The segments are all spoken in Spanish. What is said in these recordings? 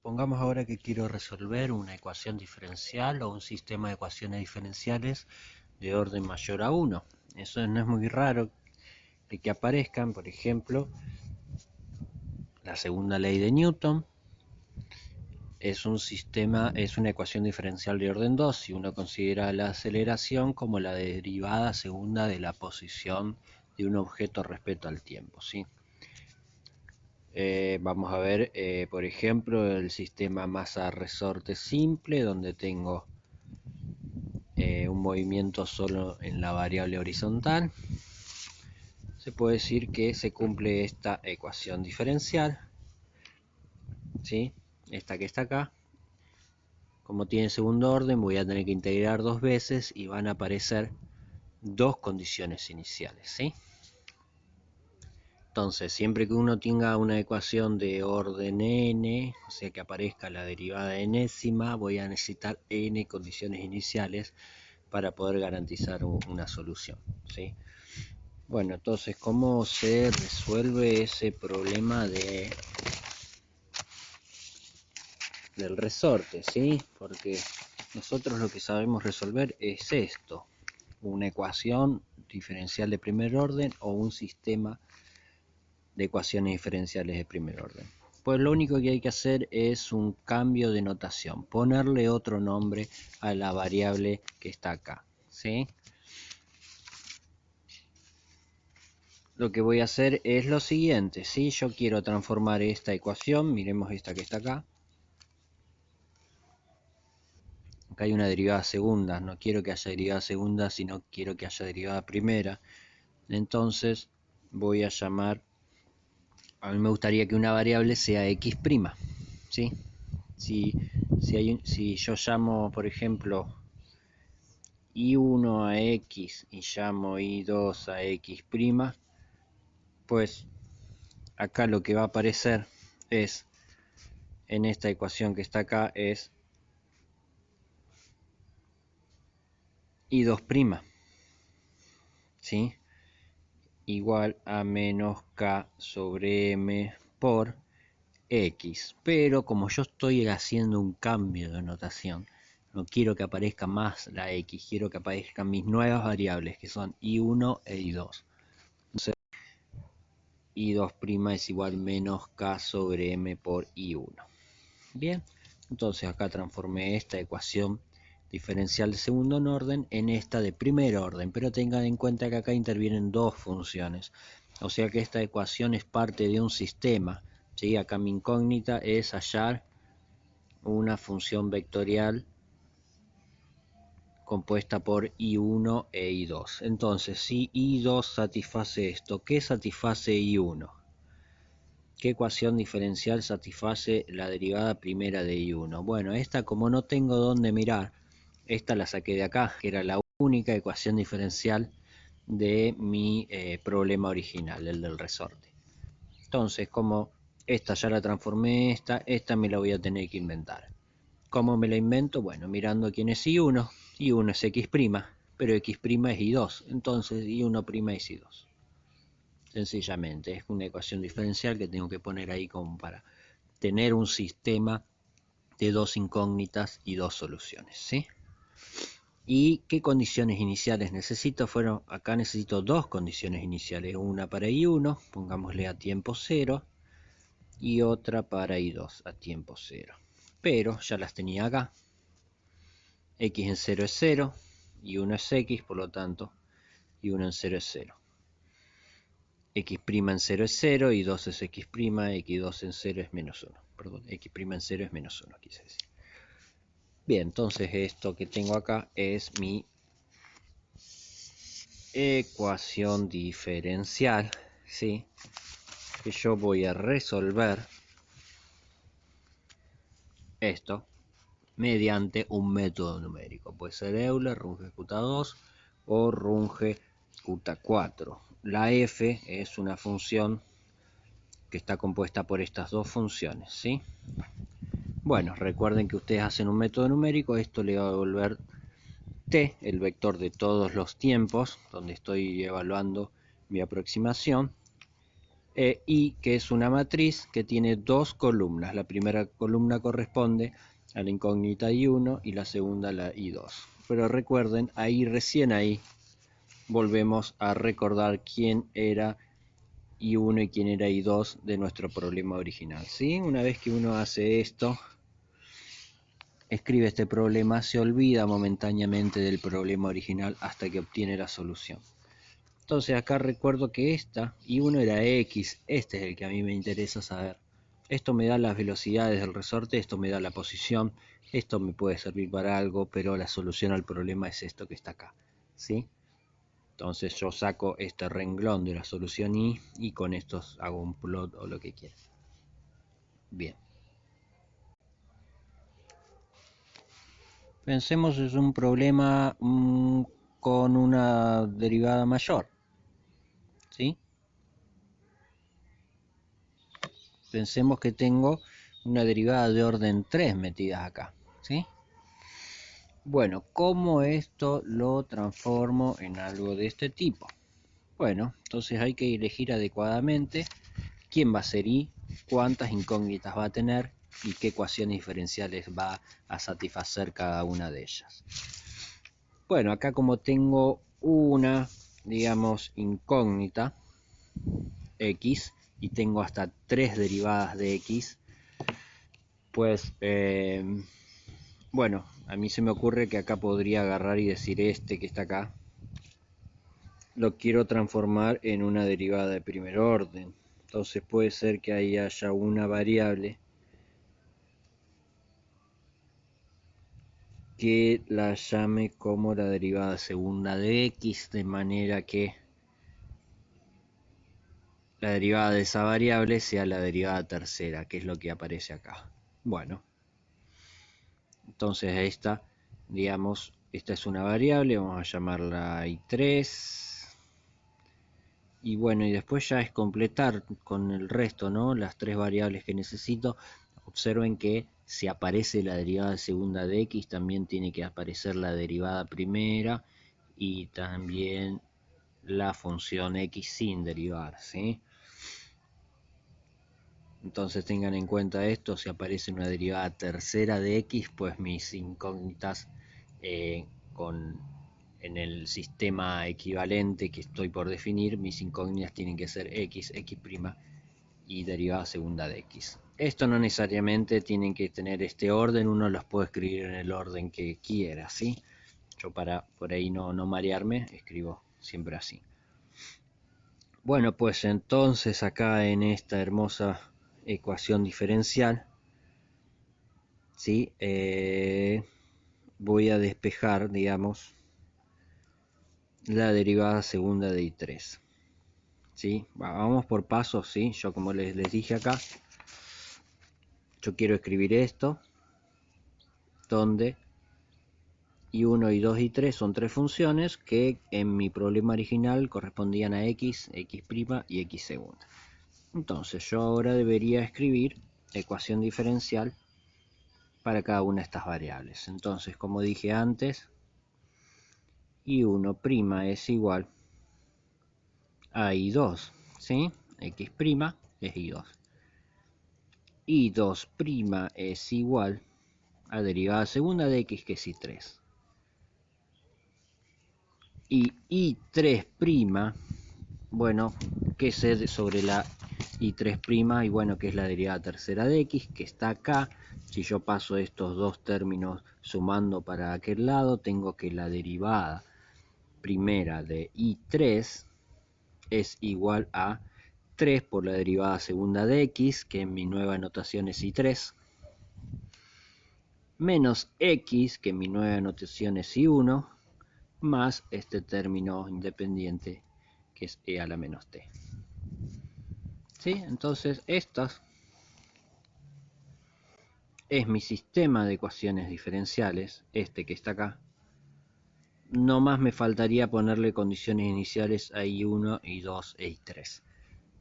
Pongamos ahora que quiero resolver una ecuación diferencial o un sistema de ecuaciones diferenciales de orden mayor a 1. Eso no es muy raro de que aparezcan, por ejemplo, la segunda ley de Newton. Es una ecuación diferencial de orden 2 si uno considera la aceleración como la derivada segunda de la posición de un objeto respecto al tiempo, ¿sí? Vamos a ver, por ejemplo, el sistema masa-resorte simple, donde tengo un movimiento solo en la variable horizontal. Se puede decir que se cumple esta ecuación diferencial, ¿sí? Esta que está acá. Como tiene segundo orden, voy a tener que integrar dos veces y van a aparecer dos condiciones iniciales, ¿sí? Entonces, siempre que uno tenga una ecuación de orden n, o sea que aparezca la derivada enésima, voy a necesitar n condiciones iniciales para poder garantizar una solución, ¿sí? Bueno, entonces, ¿cómo se resuelve ese problema del resorte, ¿sí? Porque nosotros lo que sabemos resolver es esto, una ecuación diferencial de primer orden o un sistema de ecuaciones diferenciales de primer orden. Pues lo único que hay que hacer es un cambio de notación, ponerle otro nombre a la variable que está acá, ¿sí? Lo que voy a hacer es lo siguiente, ¿sí? Yo quiero transformar esta ecuación, miremos esta que está acá. Acá hay una derivada segunda, no quiero que haya derivada segunda, sino quiero que haya derivada primera. Entonces voy a llamar, a mí me gustaría que una variable sea x', ¿sí? Si yo llamo, por ejemplo, i1 a x y llamo i2 a x', pues acá lo que va a aparecer es, en esta ecuación que está acá, es i2', ¿sí? Igual a menos k sobre m por x. Pero como yo estoy haciendo un cambio de notación, no quiero que aparezca más la x, quiero que aparezcan mis nuevas variables, que son i1 e i2. Entonces, i2' es igual menos k sobre m por i1. Bien, entonces acá transformé esta ecuación diferencial de segundo orden en esta de primer orden, pero tengan en cuenta que acá intervienen dos funciones, o sea que esta ecuación es parte de un sistema, ¿sí? Acá mi incógnita es hallar una función vectorial compuesta por i1 e i2. Entonces, si i2 satisface esto, ¿qué satisface i1? ¿Qué ecuación diferencial satisface la derivada primera de i1? Bueno, esta, como no tengo dónde mirar, esta la saqué de acá, que era la única ecuación diferencial de mi problema original, el del resorte. Entonces, como esta ya la transformé, esta me la voy a tener que inventar. ¿Cómo me la invento? Bueno, mirando quién es i1. i1 es x', pero x' es i2, entonces i1' es i2. Sencillamente, es una ecuación diferencial que tengo que poner ahí como para tener un sistema de dos incógnitas y dos soluciones, ¿sí? ¿Y qué condiciones iniciales necesito? Bueno, acá necesito dos condiciones iniciales, una para i1, pongámosle a tiempo 0, y otra para i2 a tiempo 0. Pero ya las tenía acá. X en 0 es 0, y1 es x, por lo tanto, y1 en 0 es 0. X' en 0 es 0, y 2 es x', x2 en 0 es menos 1. Perdón, x' en 0 es menos 1, quise decir. Bien, entonces esto que tengo acá es mi ecuación diferencial, ¿sí? Que yo voy a resolver esto mediante un método numérico. Puede ser Euler, Runge Q2 o Runge Q4. La f es una función que está compuesta por estas dos funciones, ¿sí? Bueno, recuerden que ustedes hacen un método numérico, esto le va a devolver t, el vector de todos los tiempos, donde estoy evaluando mi aproximación. Y que es una matriz que tiene dos columnas. La primera columna corresponde a la incógnita I1 y la segunda a la I2. Pero recuerden, recién ahí volvemos a recordar quién era I1 y quién era I2 de nuestro problema original, ¿sí? Una vez que uno hace esto, escribe este problema, se olvida momentáneamente del problema original hasta que obtiene la solución. Entonces acá recuerdo que esta I1 era X, este es el que a mí me interesa saber. Esto me da las velocidades del resorte, esto me da la posición, esto me puede servir para algo, pero la solución al problema es esto que está acá, ¿sí? Entonces yo saco este renglón de la solución I y con estos hago un plot o lo que quiera. Bien. Pensemos es un problema con una derivada mayor, ¿sí? Pensemos que tengo una derivada de orden 3 metidas acá, ¿sí? Bueno, ¿cómo esto lo transformo en algo de este tipo? Bueno, entonces hay que elegir adecuadamente quién va a ser I, cuántas incógnitas va a tener y qué ecuaciones diferenciales va a satisfacer cada una de ellas. Bueno, acá como tengo una, digamos, incógnita X y tengo hasta 3 derivadas de X, pues bueno, a mí se me ocurre que acá podría agarrar y decir este que está acá lo quiero transformar en una derivada de primer orden. Entonces puede ser que ahí haya una variable que la llame como la derivada segunda de X, de manera que la derivada de esa variable sea la derivada tercera, que es lo que aparece acá. Bueno, entonces esta, digamos, esta es una variable, vamos a llamarla I3. Y bueno, y después ya es completar con el resto, ¿no? Las 3 variables que necesito. Observen que si aparece la derivada segunda de X, también tiene que aparecer la derivada primera y también la función X sin derivar, ¿sí? Entonces tengan en cuenta esto, si aparece una derivada tercera de X, pues mis incógnitas con en el sistema equivalente que estoy por definir, mis incógnitas tienen que ser X, X' y derivada segunda de X. Esto no necesariamente tienen que tener este orden, uno los puede escribir en el orden que quiera, ¿sí? Yo para por ahí no marearme, escribo siempre así. Bueno, pues entonces acá en esta hermosa ecuación diferencial, ¿sí? Voy a despejar, digamos, la derivada segunda de I3. ¿Sí? Vamos por pasos, ¿sí? Yo como les dije acá, yo quiero escribir esto, donde I1, I2 y 3 son 3 funciones que en mi problema original correspondían a X, X' y X segunda. Entonces yo ahora debería escribir ecuación diferencial para cada una de estas variables. Entonces, como dije antes, I1' es igual a I2, ¿sí? X' es I2. I2' es igual a derivada segunda de X, que es I3. Y I3', bueno, que es sobre la I3', y bueno, que es la derivada tercera de X, que está acá. Si yo paso estos dos términos sumando para aquel lado, tengo que la derivada primera de I3 es igual a 3 por la derivada segunda de X, que en mi nueva notación es I3, menos X, que en mi nueva notación es I1, más este término independiente, que es E a la menos T. ¿Sí? Entonces, estas es mi sistema de ecuaciones diferenciales, este que está acá. No más me faltaría ponerle condiciones iniciales a I1, I2 e I3.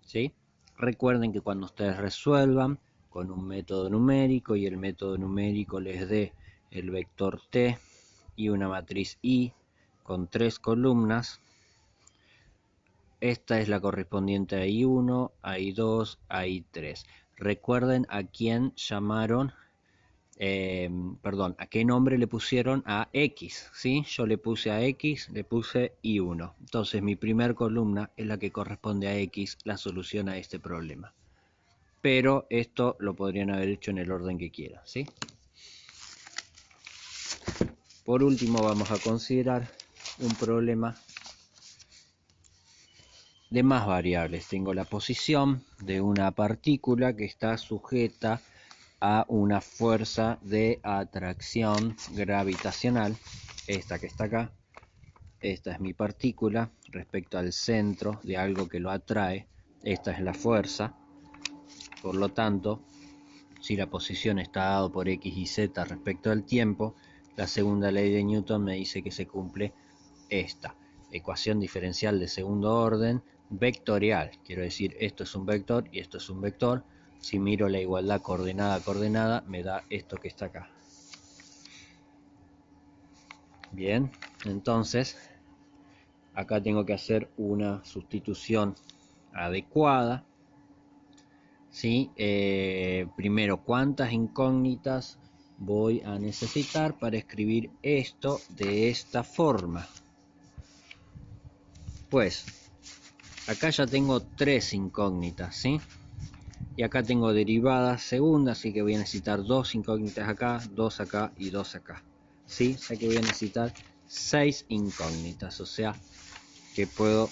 ¿Sí? Recuerden que cuando ustedes resuelvan con un método numérico y el método numérico les dé el vector T y una matriz I con 3 columnas, esta es la correspondiente a I1, a I2, a I3. Recuerden a quién llamaron, perdón, a qué nombre le pusieron a X, ¿sí? Yo le puse a X, le puse I1. Entonces mi primer columna es la que corresponde a X, la solución a este problema. Pero esto lo podrían haber hecho en el orden que quieran, ¿sí? Por último vamos a considerar un problema de más variables. Tengo la posición de una partícula que está sujeta a una fuerza de atracción gravitacional, esta que está acá. Esta es mi partícula respecto al centro de algo que lo atrae. Esta es la fuerza. Por lo tanto, si la posición está dada por X y Z respecto al tiempo, la segunda ley de Newton me dice que se cumple esta ecuación diferencial de segundo orden vectorial. Quiero decir, esto es un vector y esto es un vector. Si miro la igualdad coordenada a coordenada, me da esto que está acá. Bien, entonces acá tengo que hacer una sustitución adecuada. ¿Sí? Primero, ¿cuántas incógnitas voy a necesitar para escribir esto de esta forma? Pues acá ya tengo 3 incógnitas, ¿sí? Y acá tengo derivadas segundas, así que voy a necesitar 2 incógnitas acá, 2 acá y 2 acá, ¿sí? O sea que voy a necesitar 6 incógnitas, o sea que puedo,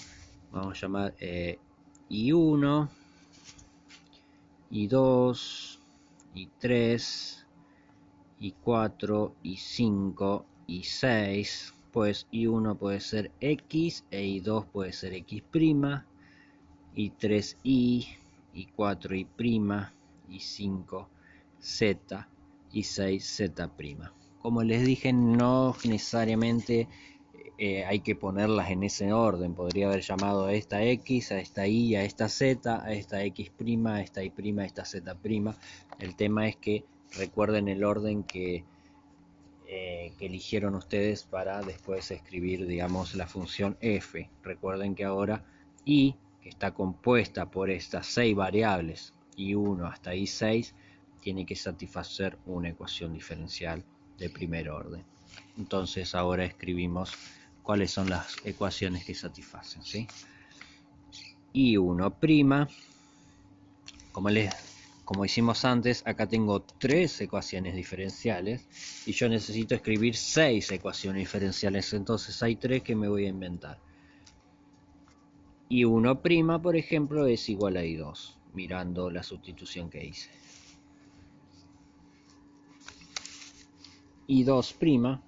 vamos a llamar I1, I2, I3, I4, I5, I6, pues I1 puede ser X, e I2 puede ser X', I3 Y, I4 Y', I5 Z, I6 Z'. Como les dije, no necesariamente hay que ponerlas en ese orden. Podría haber llamado a esta X, a esta Y, a esta Z, a esta X', a esta Y', a esta Z'. El tema es que recuerden el orden que eligieron ustedes para después escribir, digamos, la función f. Recuerden que ahora y, que está compuesta por estas 6 variables, I1 hasta I6, tiene que satisfacer una ecuación diferencial de primer orden. Entonces ahora escribimos cuáles son las ecuaciones que satisfacen, ¿sí? I1', como hicimos antes, acá tengo 3 ecuaciones diferenciales y yo necesito escribir 6 ecuaciones diferenciales, entonces hay 3 que me voy a inventar. I1', por ejemplo, es igual a I2, mirando la sustitución que hice. I2'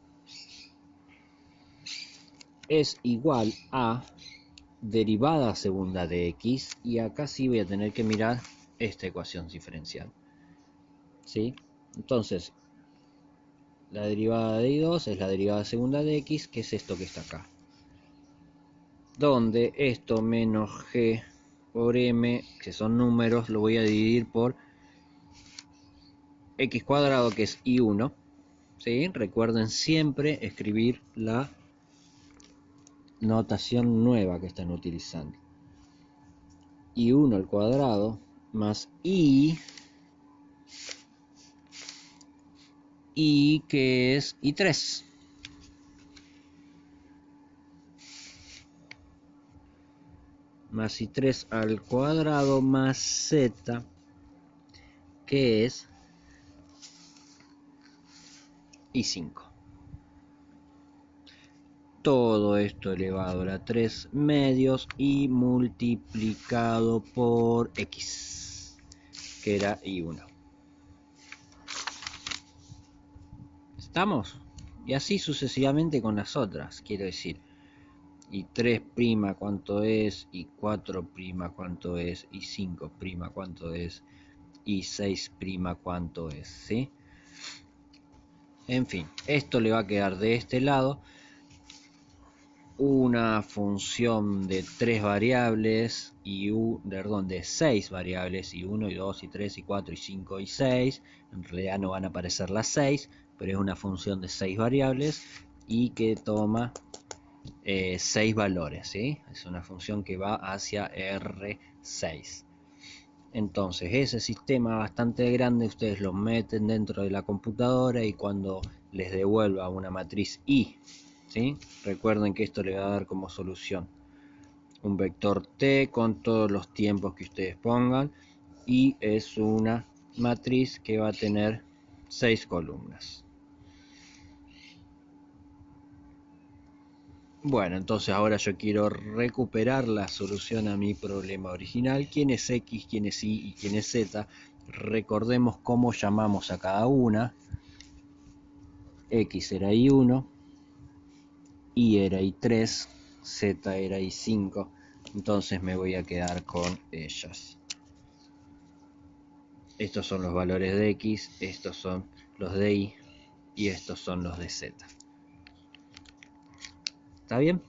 es igual a derivada segunda de X, y acá sí voy a tener que mirar esta ecuación diferencial, ¿sí? Entonces, la derivada de I2 es la derivada segunda de X, que es esto que está acá. Donde esto menos G por M, que son números, lo voy a dividir por X cuadrado, que es I1. ¿Sí? Recuerden siempre escribir la notación nueva que están utilizando. I1 al cuadrado más I que es I3. Más I3 al cuadrado más Z, que es I5. Todo esto elevado a la 3 medios y multiplicado por X, que era I1. ¿Estamos? Y así sucesivamente con las otras, quiero decir. I3' cuánto es, I4' cuánto es, I5' cuánto es, I6' cuánto es, ¿sí? En fin, esto le va a quedar de este lado una función de 3 variables, de 6 variables, I1, I2, I3, I4, I5, I6. En realidad no van a aparecer las 6, pero es una función de 6 variables y que toma 6 valores, ¿sí? Es una función que va hacia R6. Entonces ese sistema bastante grande ustedes lo meten dentro de la computadora y cuando les devuelva una matriz I, ¿sí? Recuerden que esto le va a dar como solución un vector T con todos los tiempos que ustedes pongan y es una matriz que va a tener 6 columnas. Bueno, entonces ahora yo quiero recuperar la solución a mi problema original. ¿Quién es X, quién es Y y quién es Z? Recordemos cómo llamamos a cada una. X era Y1, Y era Y3, Z era Y5. Entonces me voy a quedar con ellas. Estos son los valores de X, estos son los de Y y estos son los de Z. ¿Está bien?